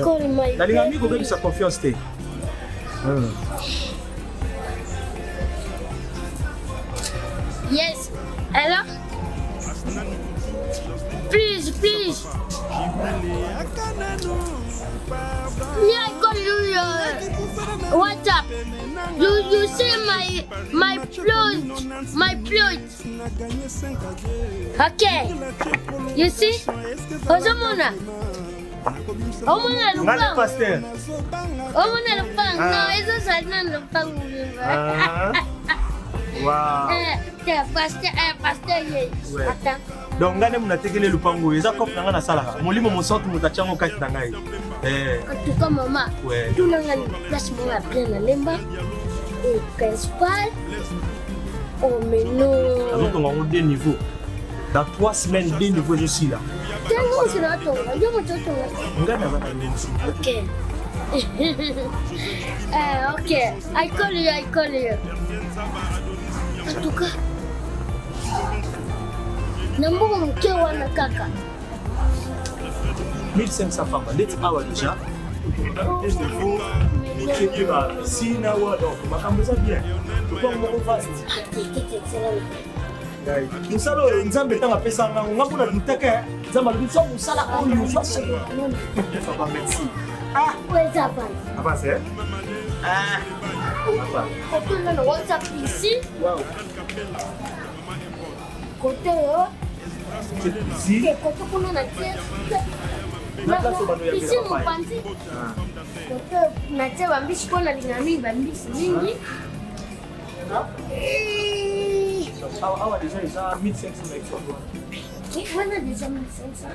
call my Nalingami ko sa confiance te. Yes. Hello? Please. Yeah, I call you WhatsApp. You see my plot. Okay. You see? Ozomona. Omona Ngana lupang. pasteur. Omona lupang. No, eso sana lupang. Wow. Pasteur, yes. Ouais. Attends. Donc ngane munatekele lupango eza kop nanga na salaka. Molimo mosantu mutachango kati na ngai. En tout cas, maman, Ouais. tout le monde place moi bien à l'emba. Et principal. Oh, mais non. Azotonga ngo 2 niveaux. Dans 3 semaines 2 niveaux je suis là. Tengo si la tonga. Yo mo tonga. Ngana bana ndensi. Okay. Okay. I call you. En tout cas. Nambuko mke wana kaka. 1500 francs. Ndeti awa déjà. Tu vas ici na wa donc makambo za bien. Lupango moko vaste. Musala oyo nzambe ntango apesa ngango nga mpona dutaka nzambe alobi so mosala oyo merci. Avance Côté là, le WhatsApp ici. Wow. Côté Ici. côté qu'on a ici mon panzi. Côté na tia bambishi kwa na lingami bambishi mingi. Awa déjà ils ont 1500 mecs. Wana déjà 1500.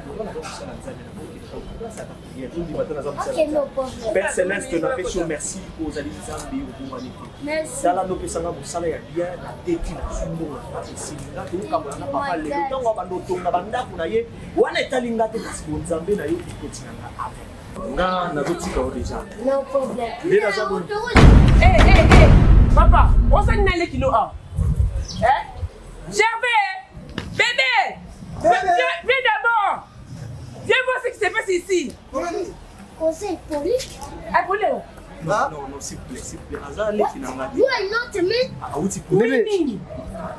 Ok, no problem. Père Céleste, na pesi merci aux alliés Zambie au Boumani. Merci. Sala no pesa nga mosala ya bien na teki na sumo na pesi. Na to kamona na papa le ntango bando tonga bandako na ye wana etalinga te kasi Nzambe na yo ikotina na ave. Nga na zotika o déjà. No problem. Ndena za bon. Hey, papa, on s'en est les kilos A. Hein? Gervais, bébé, viens d'abord. Viens voir ce qui se passe ici. Conseil poli. Appelez. Non, s'il vous plaît. Aza le kinanga. You are not me. Ah, uti Bébé.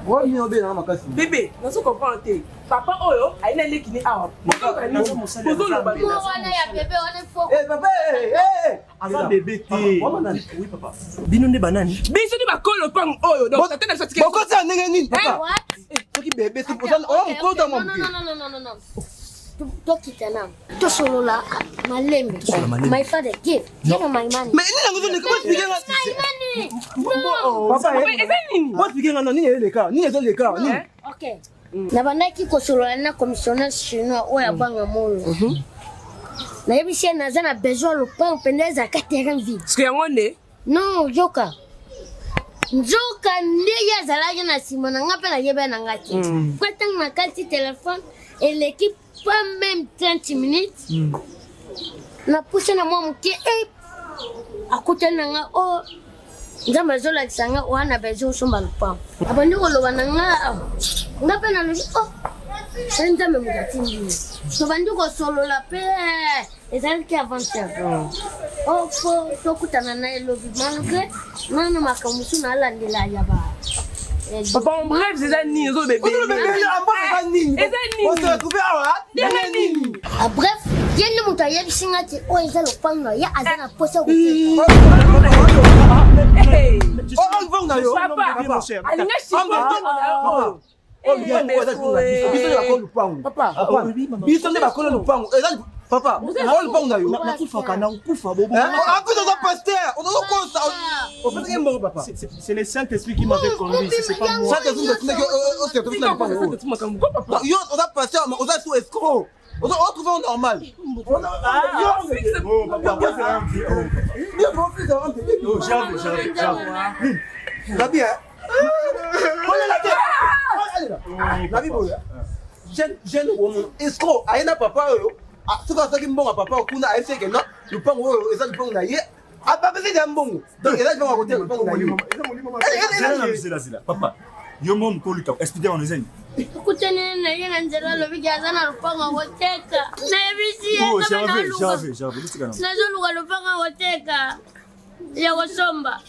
Moi, je suis un peu Bébé, nous sommes comprendre. Papa, oh, il a les kilos A. Moi wana ya bébé wana fo. Eh, papa, Aza bébé te. Oui, papa. Bino nde banani? Biso ni bakolo pang oyo. Donc, ça t'est fatigué. pourquoi ça n'est rien, papa? What? Ce qui bébé, c'est pour Okay, ça. Oh, okay, on okay. compte mon No. Tokitana. Tosolola malembe. My father give me my money. Mais il n'y a pas de My money. No. papa, Ezani. moi, je suis un ni les cas, ni les cas, ni. Okay. Na bandaki kosolola na commissionnaire chinois oya banga moyo. Na yebisi naza na besoin lopango pendeza ka terrain vide. Ce que yango ne? Non, Nzoka nde yazalaki na nsima na nga mpe nayeba na nga te. Po ntango nakati telefone eleki pas même 30 minutes. Na pousse na mwa moke akutani na nga o nzambe azolakisa nga wana besoin osomba lopango. Abandi koloba na nga mpe nalobi se nzambe moto atindini. Tobandi kosolola mpe ezalaki avancer. Fo tokutana na elobi malgré nano makambo mosusu nalandela ya ba. Papa, en bref, c'est Ezani, zo bébé. Bref, yende moto ayebisi nga te oyo eza lopango ya aza na posa Papa, c'est le Saint-Esprit qui m'avait conduit, c'est pas moi. On va retrouver normal. Jeune woman, escroc, aïna papa, ce que ça qui bon à papa, on a essayé que non, le pan, et ça le pan d'ailleurs. Ah, papa, c'est un bon. Donc, il a dit, on va côté le pan d'ailleurs. Papa, yo mon kolita, expliquez-moi les Kutene na yena nzela lobi gazana lupanga woteka. Na yebisi Oh, kama na luga. J'avais, lusikana. Na zo luga lupanga woteka. Ya wasomba.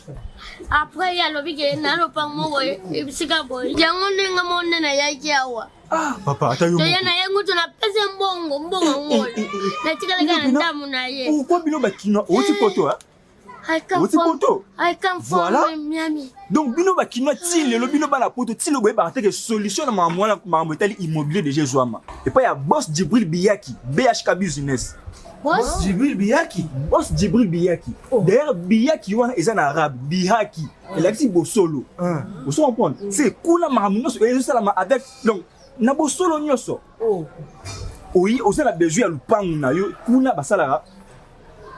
Après ya lobi ge na lupanga mo boy ibisika boy. Yango ninga monde na yaki awa. Ah, papa, ata yo. To yana yangu tuna pesa mbongo ngol. Na tikala kana ndamu na ye. Pourquoi bino bakino oti poto hein? I come Oti poto. from Miami. Donc bino bakino ti lelo bino bana poto ti lo boye ba que solution na mambo tali immobilier de Jesuama. Et pas ya boss Djibril Biyaki, BHK Business. Boss Djibril Biyaki. Boss Djibril Biyaki. D'ailleurs Biyaki wana est en arabe, Bihaki. Elle a dit Bosolo. Vous comprenez? C'est cool mambo et ça avec donc na Bosolo nyoso. Oui, on a besoin de lupangu na yo kuna basala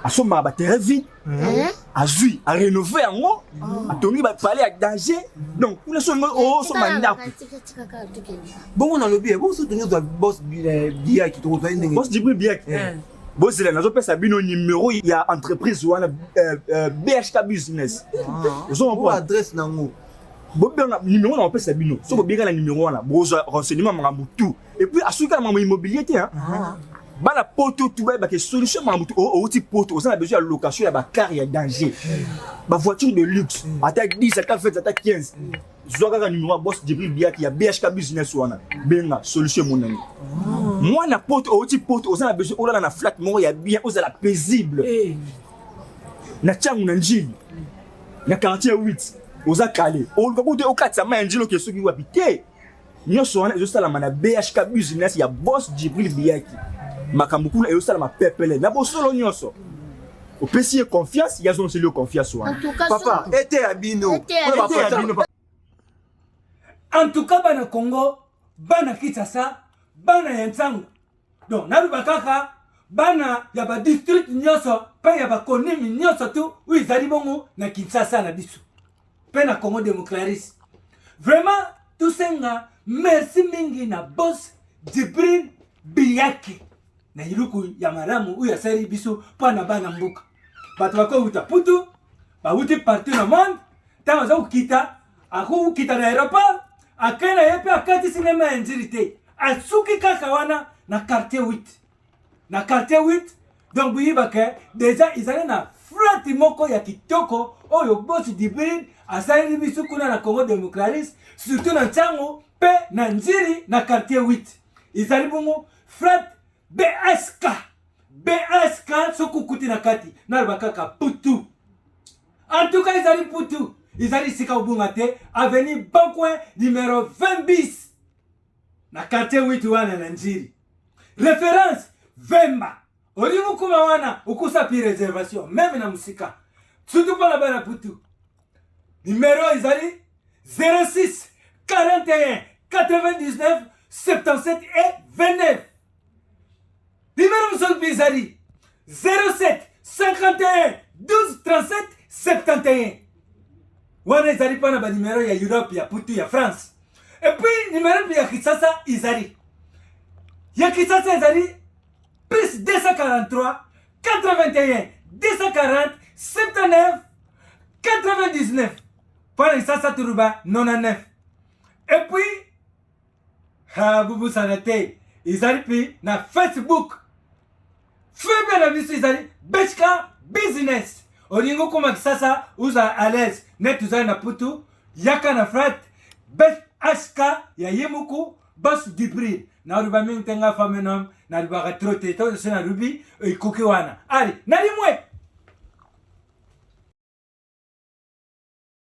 asoma ba terrain vide. Azui a rénover yango. Atoni ba parler à danger. Donc kuna so so manda. Bon on a le bien. Bon soutenir doit boss Biyaki to to ndenge. Boss Djibril Biyaki. Boss là nazo pesa bino numéro il y a entreprise wana BHK Business. Vous Pour adresse nango. Bon numéro na pesa bino. So bien la numéro wana. Bon renseignement mangambu tout. Et puis asuka mambo immobilier hein. Bana poto tout ba que solution mambu tout au type poto on a besoin de location ya ba car ya danger. Ba voiture de luxe. Attaque 10, attaque 20, attaque 15. Zoka numéro boss Djibril Biyaki ya BHK Business wana. Benga solution mon ami. Moi na poto au type poto on a besoin on na flat mo ya bien on la paisible. Na changu na njili. Na quartier 8. Oza calé. O kokote o katsa ma njilo ke soki wapite. Nyoso wana ezo sala na BHK Business ya boss Djibril Biyaki. Makambo kuna ezo sala ma pepele. Na bosolo nyoso. O pesi confiance, ya zon selo confiance wana. En tout cas, Papa, était abino. En tout cas, bana Congo, bana Kinshasa, bana Yentsangu. Donc, naruba kaka, bana yaba district nyoso, pa yaba konimi nyoso tu, où ils arrivent na Kinshasa na bisu. Pe na Congo démocratie. Vraiment, tout ça, merci mingi na boss Djibril Biyaki. Na iluku ya maramu uya seri biso pa na bana mbuka. Batu wako uta putu, ba uti parti na monde, tama za ukita, aku ukita na aéroport, akena yepe akati sinema ya njirite. Asuki kaka wana na quartier 8. Na quartier 8, donc buyiba ke, déjà izale na frati moko ya kitoko, oyo boss Djibril, asali biso kuna na Congo démocratie, surtout na Ntsango, pe na njiri na quartier 8. Izali bungo, frat BSK sokukuti na kati na bakaka putu. En tout cas, ils arrivent putu. Ils arrivent sika ubunga te avenue Bancoin numéro 20 bis. Na quartier 8 wana na njiri. Référence Vemba. Orimu kuma wana ukusa pi réservation même na musika. Surtout pas la bana putu. Numéro ils arrivent 06 41 99 77 et 29. Numéro Msol Bizari 07 51 12 37 71. Wana izari pana ba numéro ya Europe ya Putu ya France. Et puis numéro ya Kinshasa izari. Ya Kinshasa izari plus 243 81 240 79 99. Pana Kinshasa turuba 99. Et puis Bubu Sanate izari pi na Facebook. Febe na biso izali BHK Business. Olingo kuma kisasa uza à l'aise. Net uzali na putu. Yaka na frat. BHK ya yemuku. Boss Djibril. Na ruba mingi tenga famenom. Na ruba gatrote. Tozo na rubi. Ikuki wana. Ali. Nalimwe.